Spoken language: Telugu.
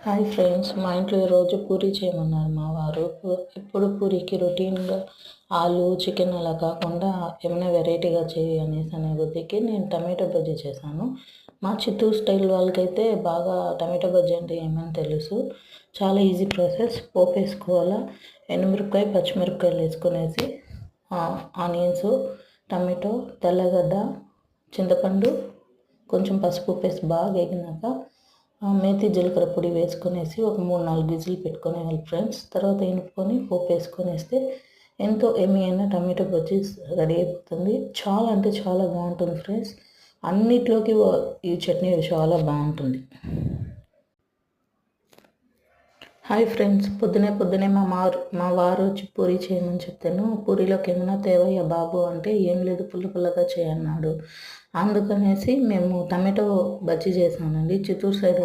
హాయ్ ఫ్రెండ్స్, మా ఇంట్లో ఈరోజు పూరీ చేయమన్నారు మా వారు. ఎప్పుడు పూరీకి రొటీన్గా ఆలు చికెన్ అలా కాకుండా ఏమైనా వెరైటీగా చేయి అనే బుద్ధికి నేను టమాటో బజ్జీ చేశాను. మా చిత్తూరు స్టైల్ వాళ్ళకైతే బాగా టమాటో బజ్జీ అంటే ఏమని తెలుసు. చాలా ఈజీ ప్రాసెస్. పోపు వేసుకోవాలా, ఎండుమిరపకాయ పచ్చిమిరపకాయలు వేసుకునేసి ఆనియన్స్, టమాటో, తెల్లగడ్డ, చింతపండు, కొంచెం పసుపు వేసి బాగా వేగినాక మేతి జీలకర్ర పొడి వేసుకునేసి ఒక 3-4 విజిల్ పెట్టుకునేయాలి ఫ్రెండ్స్. తర్వాత ఎనుపుకొని పోపు వేసుకొనేస్తే ఎంతో ఎమ్మి అయిన టమాటో బజ్జీ రెడీ అయిపోతుంది. చాలా అంటే చాలా బాగుంటుంది ఫ్రెండ్స్. అన్నిట్లోకి ఈ చట్నీ చాలా బాగుంటుంది. హాయ్ ఫ్రెండ్స్, పొద్దునే మా వారు వచ్చి పూరీ చేయమని చెప్తాను. పూరీలోకి ఏమైనా తేవయ్యా బాబు అంటే ఏం లేదు, పుల్లగా చేయన్నాడు. అందుకనేసి మేము టమాటో బజ్జీ చేసానండి. చిత్తూరు సైడ్